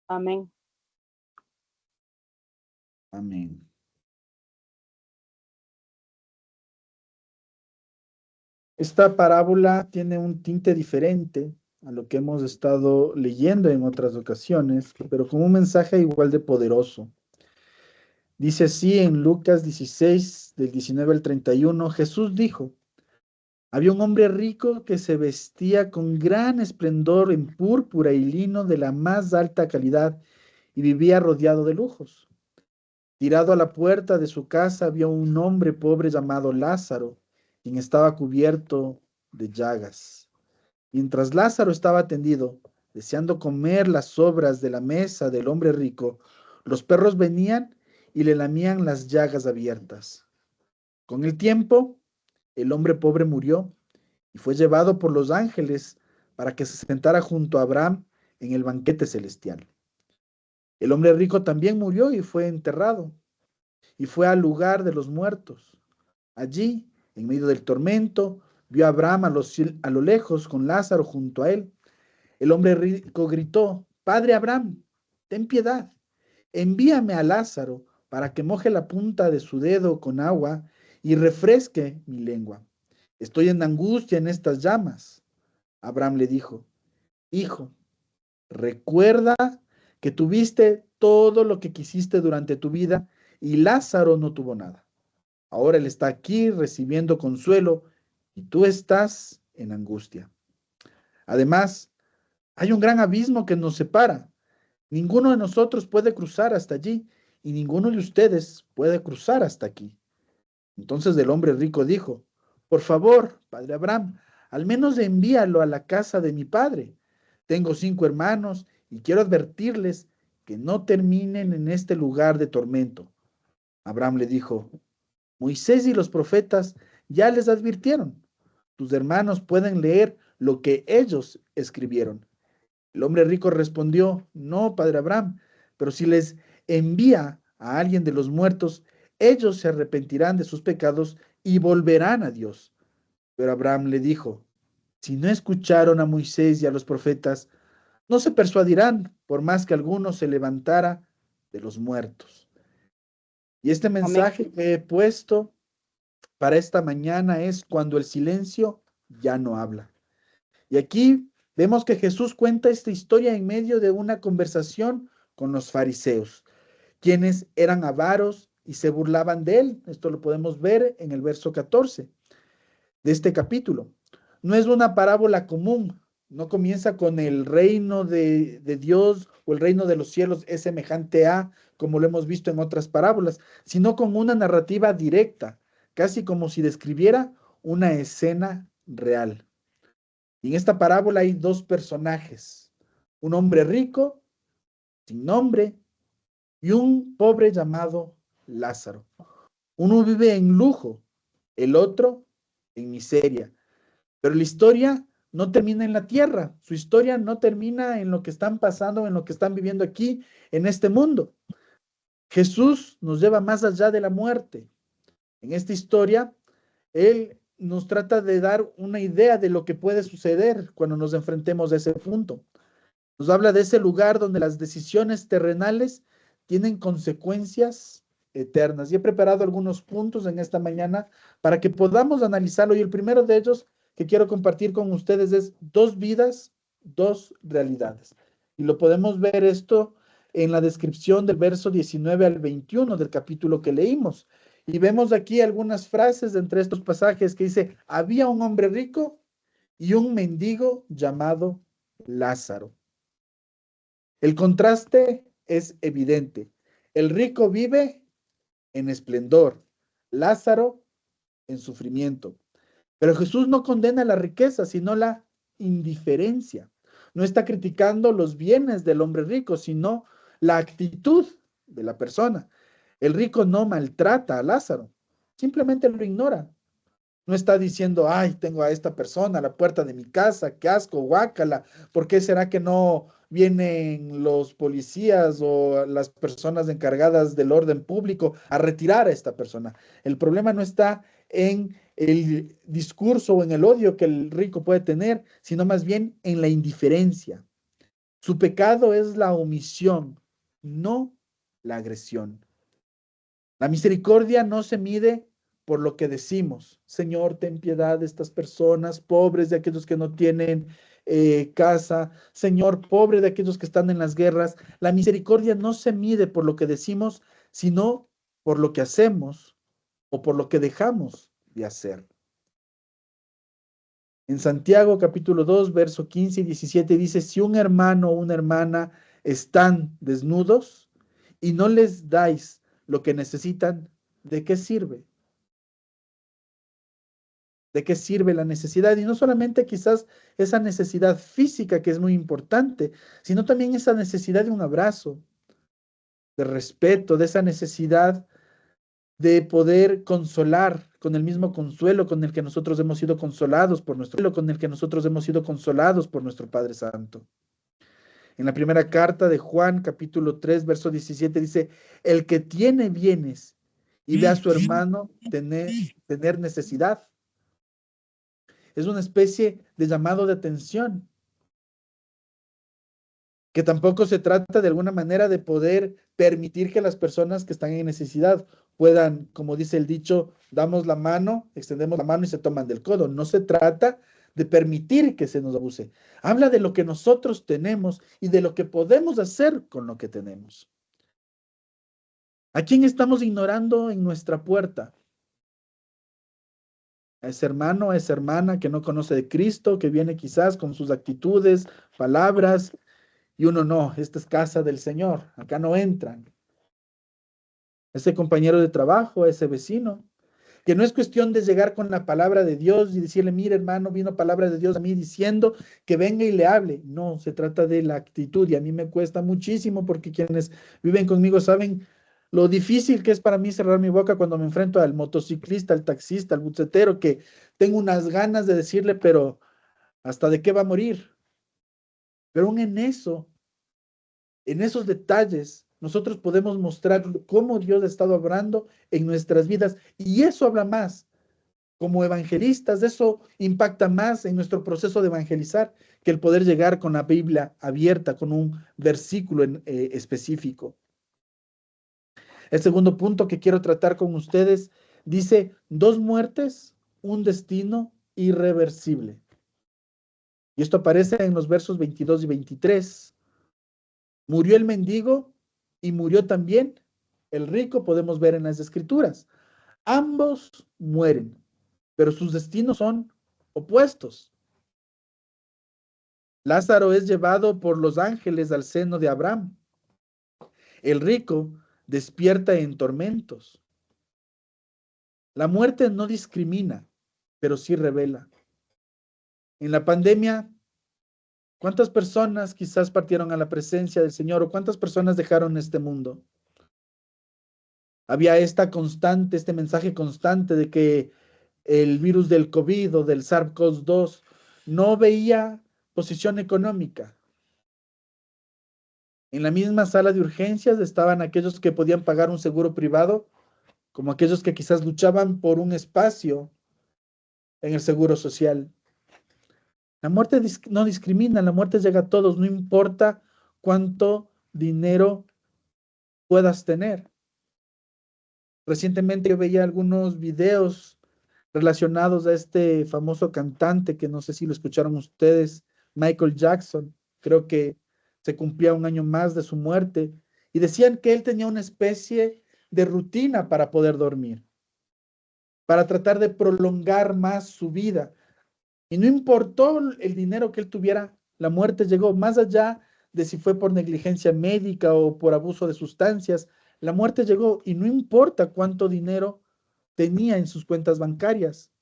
Amén. Amén. Esta parábola tiene un tinte diferente a lo que hemos estado leyendo en otras ocasiones, pero con un mensaje igual de poderoso. Dice así en Lucas 16, del 19 al 31, Jesús dijo: había un hombre rico que se vestía con gran esplendor en púrpura y lino de la más alta calidad y vivía rodeado de lujos. Tirado a la puerta de su casa había un hombre pobre llamado Lázaro, quien estaba cubierto de llagas. Mientras Lázaro estaba tendido, deseando comer las sobras de la mesa del hombre rico, los perros venían y le lamían las llagas abiertas. Con el tiempo, el hombre pobre murió y fue llevado por los ángeles para que se sentara junto a Abraham en el banquete celestial. El hombre rico también murió y fue enterrado, y fue al lugar de los muertos. Allí, en medio del tormento, vio a Abraham a lo lejos con Lázaro junto a él. El hombre rico gritó: Padre Abraham, ten piedad, envíame a Lázaro para que moje la punta de su dedo con agua y refresque mi lengua. Estoy en angustia en estas llamas. Abraham le dijo: Hijo, recuerda que tuviste todo lo que quisiste durante tu vida y Lázaro no tuvo nada. Ahora él está aquí recibiendo consuelo y tú estás en angustia. Además, hay un gran abismo que nos separa. Ninguno de nosotros puede cruzar hasta allí y ninguno de ustedes puede cruzar hasta aquí. Entonces el hombre rico dijo: por favor, padre Abraham, al menos envíalo a la casa de mi padre. Tengo 5 hermanos y quiero advertirles que no terminen en este lugar de tormento. Abraham le dijo: Moisés y los profetas ya les advirtieron. Tus hermanos pueden leer lo que ellos escribieron. El hombre rico respondió: no, padre Abraham, pero si les envía a alguien de los muertos, ellos se arrepentirán de sus pecados y volverán a Dios. Pero Abraham le dijo: si no escucharon a Moisés y a los profetas, no se persuadirán por más que alguno se levantara de los muertos. Y este Amén. mensaje que he puesto para esta mañana es: cuando el silencio ya no habla. Y aquí vemos que Jesús cuenta esta historia en medio de una conversación con los fariseos, quienes eran avaros y se burlaban de él. Esto lo podemos ver en el verso 14 de este capítulo. No es una parábola común, no comienza con el reino de Dios o el reino de los cielos es semejante a, como lo hemos visto en otras parábolas, sino con una narrativa directa, casi como si describiera una escena real. Y en esta parábola hay 2 personajes: un hombre rico, sin nombre, y un pobre llamado Lázaro. Uno vive en lujo, el otro en miseria. Pero la historia no termina en la tierra, su historia no termina en lo que están pasando, en lo que están viviendo aquí, en este mundo. Jesús nos lleva más allá de la muerte. En esta historia, Él nos trata de dar una idea de lo que puede suceder cuando nos enfrentemos a ese punto. Nos habla de ese lugar donde las decisiones terrenales tienen consecuencias eternas. Y he preparado algunos puntos en esta mañana para que podamos analizarlo. Y el primero de ellos que quiero compartir con ustedes es 2 vidas, 2 realidades. Y lo podemos ver esto en la descripción del verso 19 al 21 del capítulo que leímos. Y vemos aquí algunas frases de entre estos pasajes que dice: había un hombre rico y un mendigo llamado Lázaro. El contraste es evidente. El rico vive en esplendor, Lázaro en sufrimiento. Pero Jesús no condena la riqueza, sino la indiferencia. No está criticando los bienes del hombre rico, sino la actitud de la persona. El rico no maltrata a Lázaro, simplemente lo ignora. No está diciendo: ay, tengo a esta persona a la puerta de mi casa, qué asco, guácala, ¿por qué será que no vienen los policías o las personas encargadas del orden público a retirar a esta persona? El problema no está en el discurso o en el odio que el rico puede tener, sino más bien en la indiferencia. Su pecado es la omisión, no la agresión. La misericordia no se mide por lo que decimos. Señor, ten piedad de estas personas, pobres de aquellos que no tienen casa. Señor, pobre de aquellos que están en las guerras. La misericordia no se mide por lo que decimos, sino por lo que hacemos o por lo que dejamos de hacer. En Santiago capítulo 2, verso 15 y 17 dice, si un hermano o una hermana están desnudos y no les dais lo que necesitan, ¿de qué sirve? ¿De qué sirve la necesidad? Y no solamente quizás esa necesidad física que es muy importante, sino también esa necesidad de un abrazo, de respeto, de esa necesidad de poder consolar con el mismo consuelo con el que nosotros hemos sido consolados por nuestro Padre Santo. En la primera carta de Juan, capítulo 3, verso 17, dice, el que tiene bienes y ve a su hermano tener necesidad, es una especie de llamado de atención, que tampoco se trata de alguna manera de poder permitir que las personas que están en necesidad puedan, como dice el dicho, damos la mano, extendemos la mano y se toman del codo. No se trata de permitir que se nos abuse. Habla de lo que nosotros tenemos y de lo que podemos hacer con lo que tenemos. ¿A quién estamos ignorando en nuestra puerta? A ese hermano, a esa hermana que no conoce de Cristo, que viene quizás con sus actitudes, palabras, y uno no, esta es casa del Señor, acá no entran. Ese compañero de trabajo, ese vecino, que no es cuestión de llegar con la palabra de Dios y decirle, mire hermano, vino palabra de Dios a mí diciendo que venga y le hable. No, se trata de la actitud y a mí me cuesta muchísimo porque quienes viven conmigo saben lo difícil que es para mí cerrar mi boca cuando me enfrento al motociclista, al taxista, al bucetero, que tengo unas ganas de decirle, pero ¿hasta de qué va a morir? Pero aún en esos detalles, nosotros podemos mostrar cómo Dios ha estado obrando en nuestras vidas y eso habla más. Como evangelistas, eso impacta más en nuestro proceso de evangelizar que el poder llegar con la Biblia abierta, con un versículo específico. El segundo punto que quiero tratar con ustedes dice, dos muertes, un destino irreversible. Y esto aparece en los versos 22 y 23. Murió el mendigo y murió también el rico, podemos ver en las escrituras. Ambos mueren, pero sus destinos son opuestos. Lázaro es llevado por los ángeles al seno de Abraham. El rico despierta en tormentos. La muerte no discrimina, pero sí revela. En la pandemia, ¿cuántas personas quizás partieron a la presencia del Señor o cuántas personas dejaron este mundo? Había este mensaje constante de que el virus del COVID o del SARS-CoV-2 no veía posición económica. En la misma sala de urgencias estaban aquellos que podían pagar un seguro privado, como aquellos que quizás luchaban por un espacio en el seguro social. La muerte no discrimina, la muerte llega a todos, no importa cuánto dinero puedas tener. Recientemente yo veía algunos videos relacionados a este famoso cantante que no sé si lo escucharon ustedes, Michael Jackson. Creo que se cumplía un año más de su muerte y decían que él tenía una especie de rutina para poder dormir, para tratar de prolongar más su vida. Y no importó el dinero que él tuviera, la muerte llegó más allá de si fue por negligencia médica o por abuso de sustancias. La muerte llegó y no importa cuánto dinero tenía en sus cuentas bancarias.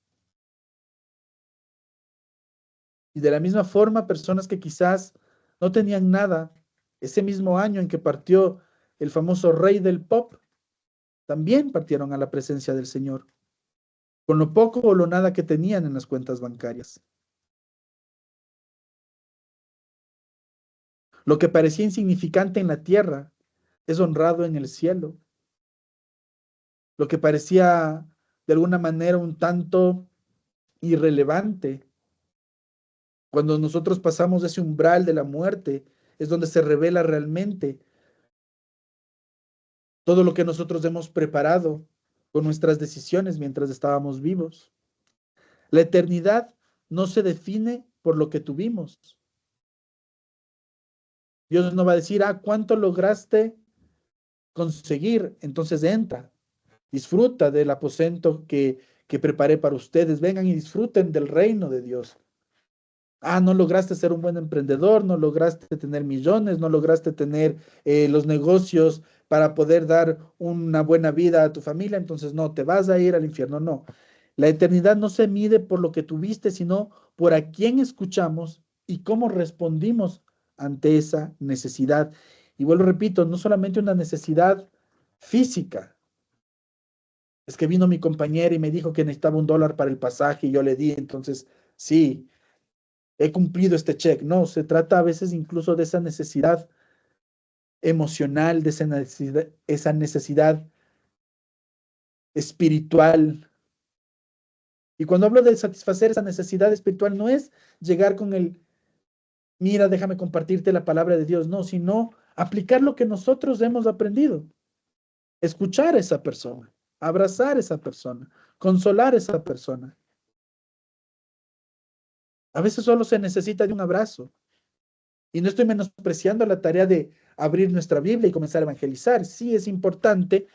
Y de la misma forma, personas que quizás no tenían nada, ese mismo año en que partió el famoso rey del pop, también partieron a la presencia del Señor, con lo poco o lo nada que tenían en las cuentas bancarias. Lo que parecía insignificante en la tierra es honrado en el cielo. Lo que parecía de alguna manera un tanto irrelevante, cuando nosotros pasamos ese umbral de la muerte, es donde se revela realmente todo lo que nosotros hemos preparado con nuestras decisiones mientras estábamos vivos. La eternidad no se define por lo que tuvimos. Dios no va a decir, ¿cuánto lograste conseguir? Entonces entra, disfruta del aposento que preparé para ustedes. Vengan y disfruten del reino de Dios. No lograste ser un buen emprendedor, no lograste tener millones, no lograste tener los negocios para poder dar una buena vida a tu familia, entonces no, te vas a ir al infierno, no. La eternidad no se mide por lo que tuviste, sino por a quién escuchamos y cómo respondimos ante esa necesidad. Y vuelvo, repito, no solamente una necesidad física. Es que vino mi compañera y me dijo que necesitaba $1 para el pasaje y yo le di, entonces sí, he cumplido este check. No, se trata a veces incluso de esa necesidad emocional, de esa necesidad espiritual. Y cuando hablo de satisfacer esa necesidad espiritual, no es llegar con mira, déjame compartirte la palabra de Dios, no, sino aplicar lo que nosotros hemos aprendido, escuchar a esa persona, abrazar a esa persona, consolar a esa persona. A veces solo se necesita de un abrazo. Y no estoy menospreciando la tarea de abrir nuestra Biblia y comenzar a evangelizar. Sí, es importante,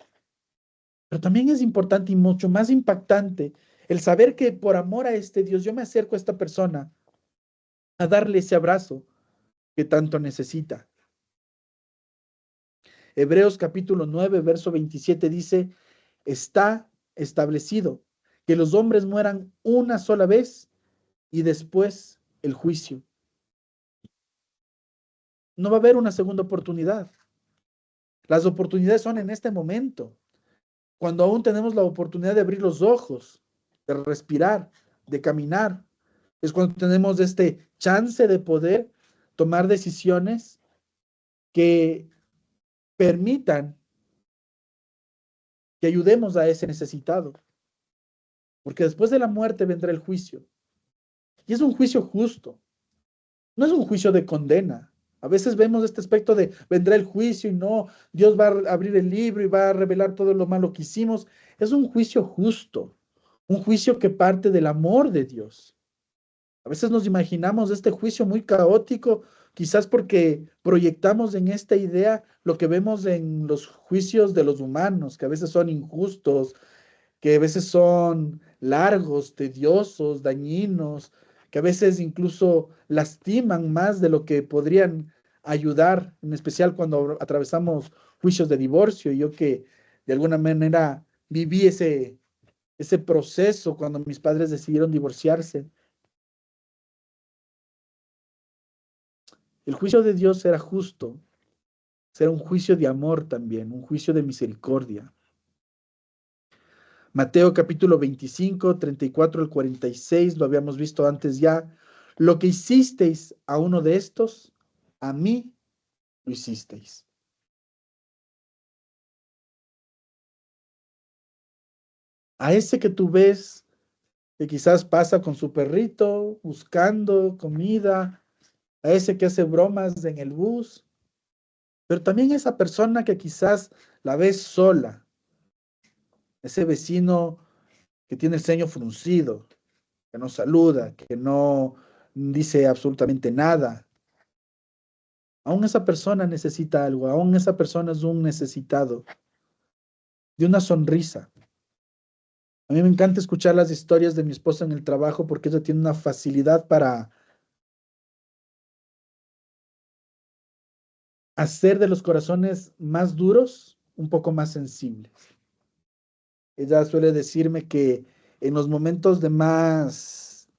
pero también es importante y mucho más impactante el saber que por amor a este Dios yo me acerco a esta persona a darle ese abrazo que tanto necesita. Hebreos capítulo 9, verso 27 dice, está establecido que los hombres mueran una sola vez y después el juicio. No va a haber una segunda oportunidad. Las oportunidades son en este momento, cuando aún tenemos la oportunidad de abrir los ojos, de respirar, de caminar. Es cuando tenemos este chance de poder tomar decisiones que permitan que ayudemos a ese necesitado. Porque después de la muerte vendrá el juicio. Y es un juicio justo. No es un juicio de condena. A veces vemos este aspecto de vendrá el juicio y no, Dios va a abrir el libro y va a revelar todo lo malo que hicimos. Es un juicio justo, un juicio que parte del amor de Dios. A veces nos imaginamos este juicio muy caótico, quizás porque proyectamos en esta idea lo que vemos en los juicios de los humanos, que a veces son injustos, que a veces son largos, tediosos, dañinos, que a veces incluso lastiman más de lo que podrían ayudar, en especial cuando atravesamos juicios de divorcio. Yo que de alguna manera viví ese proceso cuando mis padres decidieron divorciarse. El juicio de Dios será justo, será un juicio de amor también, un juicio de misericordia. Mateo capítulo 25, 34 al 46, lo habíamos visto antes ya. Lo que hicisteis a uno de estos, a mí lo hicisteis. A ese que tú ves que quizás pasa con su perrito buscando comida, a ese que hace bromas en el bus, pero también esa persona que quizás la ves sola, ese vecino que tiene el ceño fruncido, que no saluda, que no dice absolutamente nada. Aún esa persona necesita algo, aún esa persona es un necesitado de una sonrisa. A mí me encanta escuchar las historias de mi esposa en el trabajo porque ella tiene una facilidad para hacer de los corazones más duros un poco más sensibles. Ella suele decirme que en los momentos de más,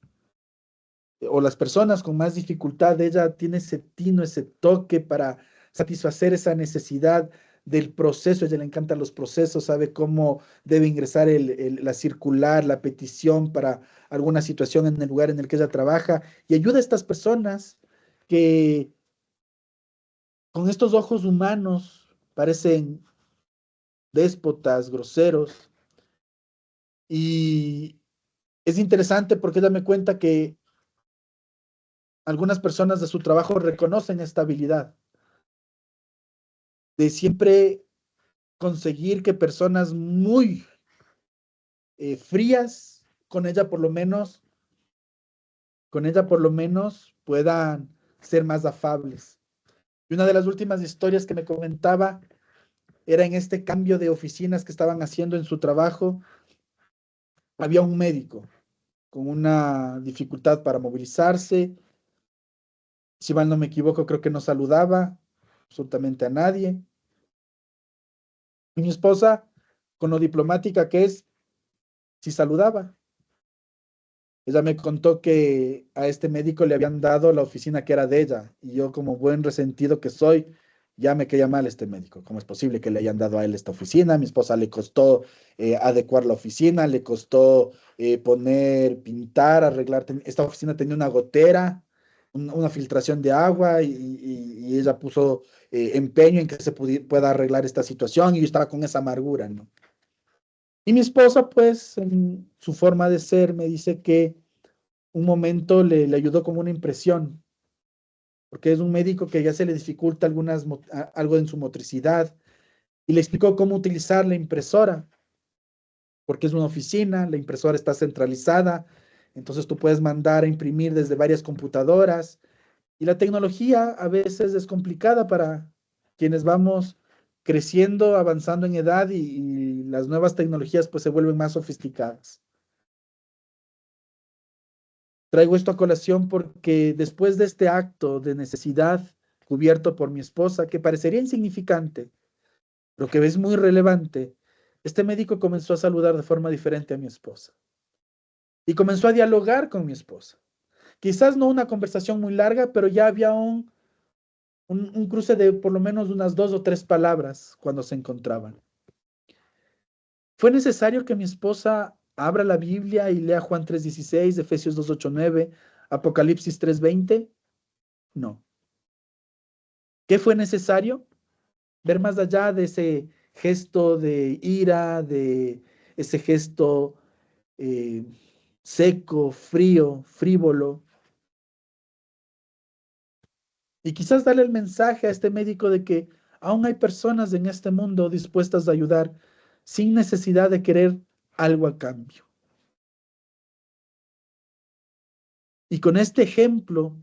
o las personas con más dificultad, ella tiene ese tino, ese toque para satisfacer esa necesidad del proceso. A ella le encantan los procesos, sabe cómo debe ingresar la circular, la petición para alguna situación en el lugar en el que ella trabaja y ayuda a estas personas que con estos ojos humanos parecen déspotas, groseros. Y es interesante porque ella me cuenta que algunas personas de su trabajo reconocen esta habilidad de siempre conseguir que personas muy frías, con ella por lo menos puedan ser más afables. Y una de las últimas historias que me comentaba era en este cambio de oficinas que estaban haciendo en su trabajo. Había un médico con una dificultad para movilizarse. Si mal no me equivoco, creo que no saludaba absolutamente a nadie. Y mi esposa, con lo diplomática que es, sí saludaba. Ella me contó que a este médico le habían dado la oficina que era de ella. Y yo, como buen resentido que soy, ya me caía mal este médico. ¿Cómo es posible que le hayan dado a él esta oficina? A mi esposa le costó adecuar la oficina, le costó poner, pintar, arreglar. Esta oficina tenía una gotera, una filtración de agua y ella puso empeño en que se pueda arreglar esta situación y yo estaba con esa amargura, ¿no? Y mi esposa, pues, en su forma de ser, me dice que un momento le ayudó como una impresión, porque es un médico que ya se le dificulta algo en su motricidad, y le explicó cómo utilizar la impresora, porque es una oficina, la impresora está centralizada, entonces tú puedes mandar a imprimir desde varias computadoras, y la tecnología a veces es complicada para quienes vamos creciendo, avanzando en edad y las nuevas tecnologías pues se vuelven más sofisticadas. Traigo esto a colación porque después de este acto de necesidad cubierto por mi esposa, que parecería insignificante, pero que es muy relevante, este médico comenzó a saludar de forma diferente a mi esposa y comenzó a dialogar con mi esposa. Quizás no una conversación muy larga, pero ya había un cruce de por lo menos unas 2 o 3 palabras cuando se encontraban. ¿Fue necesario que mi esposa abra la Biblia y lea Juan 3:16, Efesios 2:8-9, Apocalipsis 3:20? No. ¿Qué fue necesario? Ver más allá de ese gesto de ira, de ese gesto eh, seco, frío, frívolo, y quizás darle el mensaje a este médico de que aún hay personas en este mundo dispuestas a ayudar sin necesidad de querer algo a cambio. Y con este ejemplo,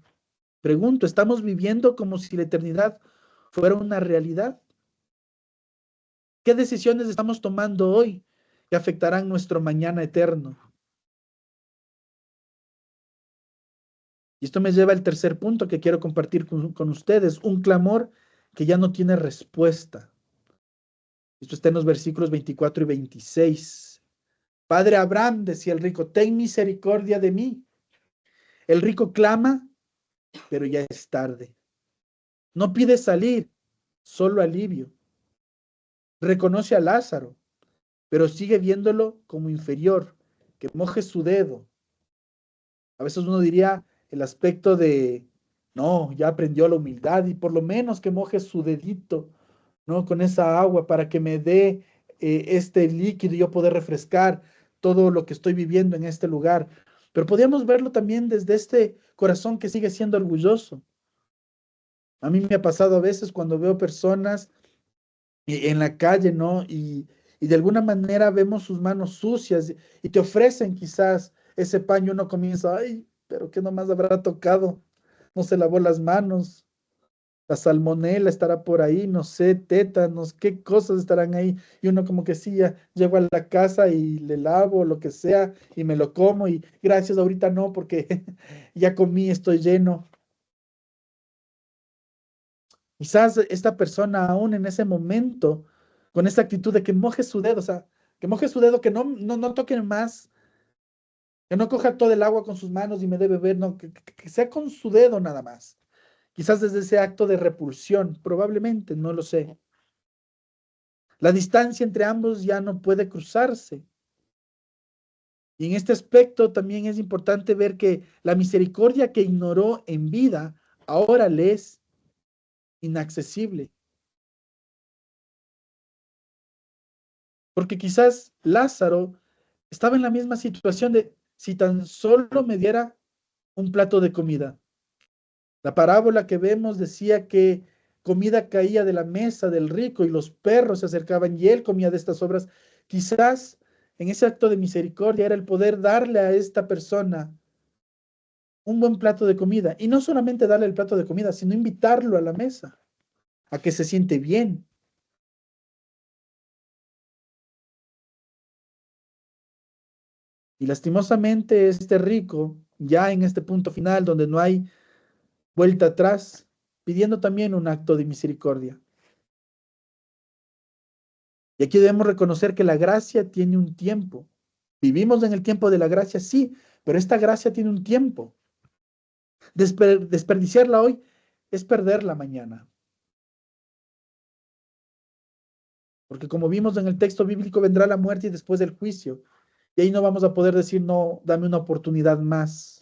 pregunto, ¿estamos viviendo como si la eternidad fuera una realidad? ¿Qué decisiones estamos tomando hoy que afectarán nuestro mañana eterno? Y esto me lleva al tercer punto que quiero compartir con ustedes, un clamor que ya no tiene respuesta. Esto está en los versículos 24 y 26. Padre Abraham, decía el rico, ten misericordia de mí. El rico clama, pero ya es tarde. No pide salir, solo alivio. Reconoce a Lázaro, pero sigue viéndolo como inferior, que moje su dedo. A veces uno diría el aspecto de, no, ya aprendió la humildad y por lo menos que moje su dedito, ¿no? Con esa agua para que me dé este líquido y yo poder refrescar todo lo que estoy viviendo en este lugar. Pero podríamos verlo también desde este corazón que sigue siendo orgulloso. A mí me ha pasado a veces cuando veo personas en la calle, ¿no? Y de alguna manera vemos sus manos sucias y te ofrecen quizás ese paño, uno comienza, ay, pero ¿qué nomás habrá tocado? No se lavó las manos, la salmonela estará por ahí, no sé, tétanos, qué cosas estarán ahí. Y uno como que sí, ya llego a la casa y le lavo lo que sea y me lo como y gracias, ahorita no, porque ya comí, estoy lleno. Quizás esta persona aún en ese momento, con esa actitud de que moje su dedo, o sea, que moje su dedo, que no toque más, que no coja todo el agua con sus manos y me dé beber, no, que sea con su dedo nada más. Quizás desde ese acto de repulsión, probablemente, no lo sé. La distancia entre ambos ya no puede cruzarse. Y en este aspecto también es importante ver que la misericordia que ignoró en vida ahora le es inaccesible. Porque quizás Lázaro estaba en la misma situación de si tan solo me diera un plato de comida. La parábola que vemos decía que comida caía de la mesa del rico y los perros se acercaban y él comía de estas obras. Quizás en ese acto de misericordia era el poder darle a esta persona un buen plato de comida. Y no solamente darle el plato de comida, sino invitarlo a la mesa, a que se siente bien. Y lastimosamente este rico, ya en este punto final donde no hay vuelta atrás, pidiendo también un acto de misericordia. Y aquí debemos reconocer que la gracia tiene un tiempo. Vivimos en el tiempo de la gracia, sí, pero esta gracia tiene un tiempo. Desperdiciarla hoy es perderla mañana. Porque como vimos en el texto bíblico, vendrá la muerte y después el juicio. Y ahí no vamos a poder decir, no, dame una oportunidad más.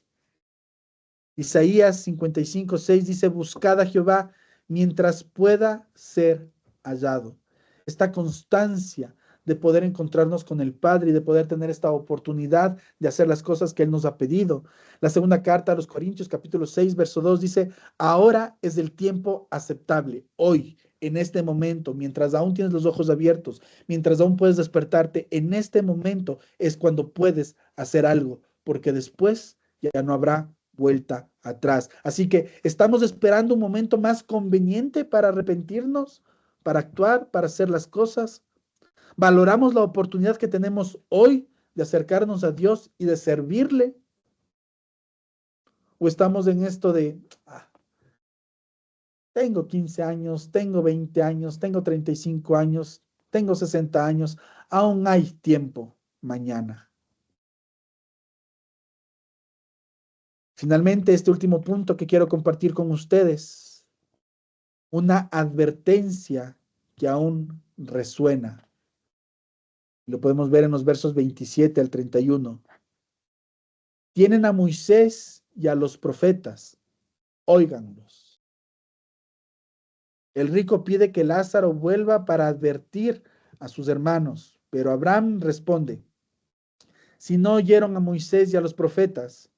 Isaías 55:6 dice, buscad a Jehová mientras pueda ser hallado. Esta constancia de poder encontrarnos con el Padre y de poder tener esta oportunidad de hacer las cosas que Él nos ha pedido. La segunda carta a los Corintios, capítulo 6, verso 2 dice, ahora es el tiempo aceptable, hoy, en este momento, mientras aún tienes los ojos abiertos, mientras aún puedes despertarte, en este momento es cuando puedes hacer algo, porque después ya no habrá vuelta atrás. Así que estamos esperando un momento más conveniente para arrepentirnos, para actuar, para hacer las cosas. Valoramos la oportunidad que tenemos hoy de acercarnos a Dios y de servirle. O estamos en esto de, tengo 15 años, tengo 20 años, tengo 35 años, tengo 60 años, aún hay tiempo mañana. Finalmente, este último punto que quiero compartir con ustedes, una advertencia que aún resuena. Lo podemos ver en los versos 27 al 31. Tienen a Moisés y a los profetas, óiganlos. El rico pide que Lázaro vuelva para advertir a sus hermanos, pero Abraham responde, si no oyeron a Moisés y a los profetas,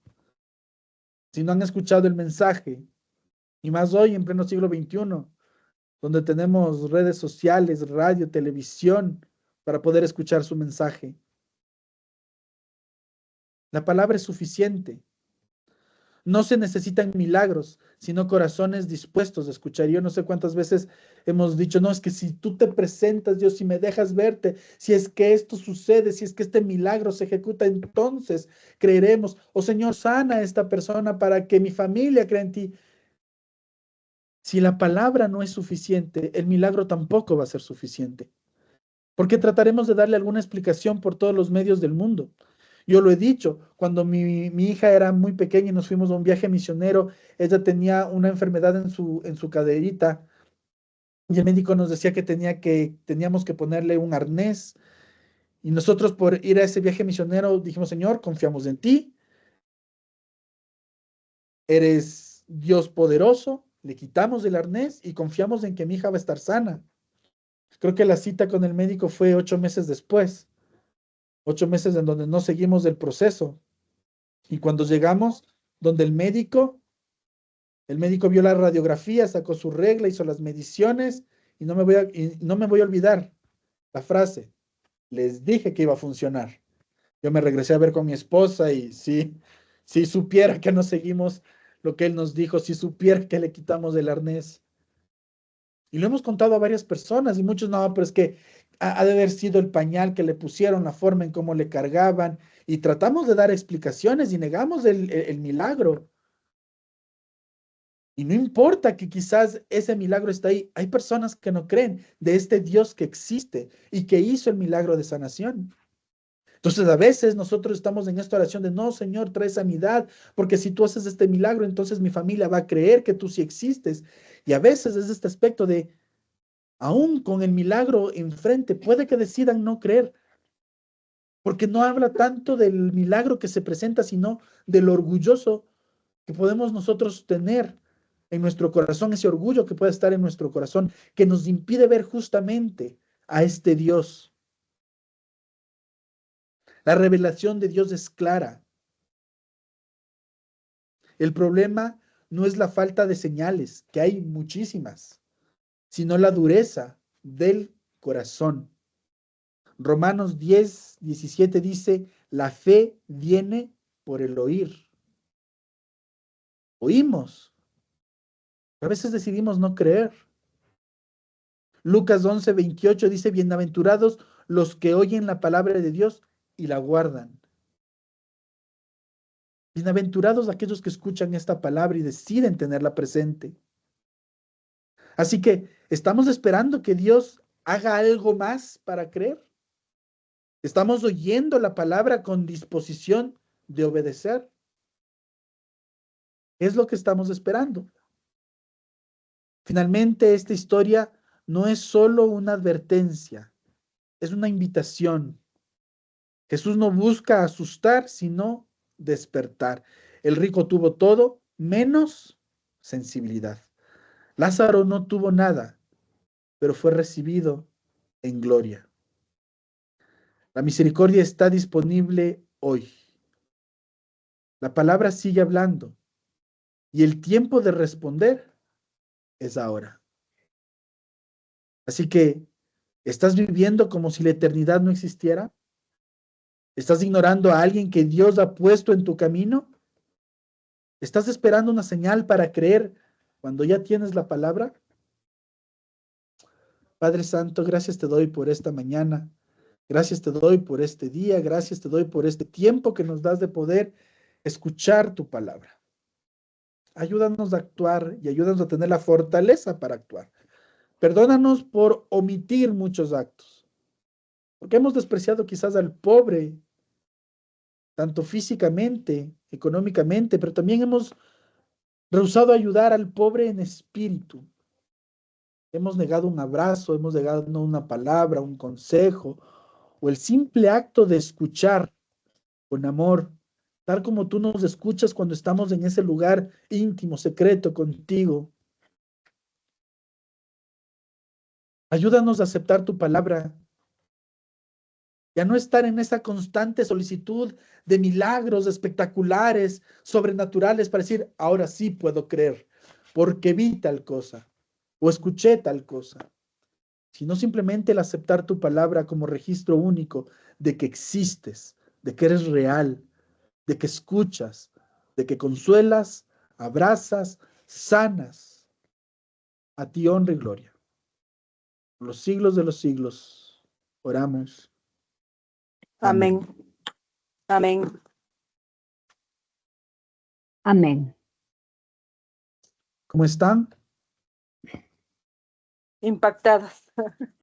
si no han escuchado el mensaje, y más hoy en pleno siglo XXI, donde tenemos redes sociales, radio, televisión, para poder escuchar su mensaje. La palabra es suficiente. No se necesitan milagros, sino corazones dispuestos a escuchar. Yo no sé cuántas veces hemos dicho, no, es que si tú te presentas, Dios, si me dejas verte, si es que esto sucede, si es que este milagro se ejecuta, entonces creeremos. Oh Señor, sana a esta persona para que mi familia crea en ti. Si la palabra no es suficiente, el milagro tampoco va a ser suficiente, porque trataremos de darle alguna explicación por todos los medios del mundo. Yo lo he dicho, cuando mi hija era muy pequeña y nos fuimos a un viaje misionero, ella tenía una enfermedad en su caderita y el médico nos decía que teníamos que ponerle un arnés. Y nosotros por ir a ese viaje misionero dijimos, Señor, confiamos en ti, eres Dios poderoso, le quitamos el arnés y confiamos en que mi hija va a estar sana. Creo que la cita con el médico fue 8 meses después, 8 meses en donde no seguimos el proceso. Y cuando llegamos, donde el médico vio la radiografía, sacó su regla, hizo las mediciones y no me voy a olvidar la frase. Les dije que iba a funcionar. Yo me regresé a ver con mi esposa y sí, si supiera que no seguimos lo que él nos dijo, si supiera que le quitamos el arnés. Y lo hemos contado a varias personas y muchos no, pero es que ha de haber sido el pañal que le pusieron, la forma en cómo le cargaban y tratamos de dar explicaciones y negamos el milagro. Y no importa que quizás ese milagro está ahí, hay personas que no creen de este Dios que existe y que hizo el milagro de sanación. Entonces a veces nosotros estamos en esta oración de, no, Señor, trae sanidad, porque si tú haces este milagro, entonces mi familia va a creer que tú sí existes. Y a veces es este aspecto de, aún con el milagro enfrente, puede que decidan no creer, porque no habla tanto del milagro que se presenta, sino del orgulloso que podemos nosotros tener en nuestro corazón, ese orgullo que puede estar en nuestro corazón, que nos impide ver justamente a este Dios. La revelación de Dios es clara. El problema no es la falta de señales, que hay muchísimas, sino la dureza del corazón. Romanos 10:17 dice, la fe viene por el oír. Oímos, a veces decidimos no creer. Lucas 11:28 dice, bienaventurados los que oyen la palabra de Dios y la guardan. Bienaventurados aquellos que escuchan esta palabra y deciden tenerla presente. Así que, ¿estamos esperando que Dios haga algo más para creer? ¿Estamos oyendo la palabra con disposición de obedecer? Es lo que estamos esperando. Finalmente, esta historia no es solo una advertencia, es una invitación. Jesús no busca asustar, sino despertar. El rico tuvo todo menos sensibilidad. Lázaro no tuvo nada, pero fue recibido en gloria. La misericordia está disponible hoy. La palabra sigue hablando y el tiempo de responder es ahora. Así que, ¿estás viviendo como si la eternidad no existiera? ¿Estás ignorando a alguien que Dios ha puesto en tu camino? ¿Estás esperando una señal para creer cuando ya tienes la palabra? Padre Santo, gracias te doy por esta mañana. Gracias te doy por este día. Gracias te doy por este tiempo que nos das de poder escuchar tu palabra. Ayúdanos a actuar y ayúdanos a tener la fortaleza para actuar. Perdónanos por omitir muchos actos, porque hemos despreciado quizás al pobre, tanto físicamente, económicamente, pero también hemos rehusado ayudar al pobre en espíritu. Hemos negado un abrazo, hemos negado una palabra, un consejo, o el simple acto de escuchar con amor, tal como tú nos escuchas cuando estamos en ese lugar íntimo, secreto contigo. Ayúdanos a aceptar tu palabra y a no estar en esa constante solicitud de milagros espectaculares, sobrenaturales, para decir, ahora sí puedo creer, porque vi tal cosa o escuché tal cosa, sino simplemente el aceptar tu palabra como registro único de que existes, de que eres real, de que escuchas, de que consuelas, abrazas, sanas. A ti honra y gloria. Por los siglos de los siglos, oramos. Amén. Amén. Amén. Amén. ¿Cómo están? Impactadas.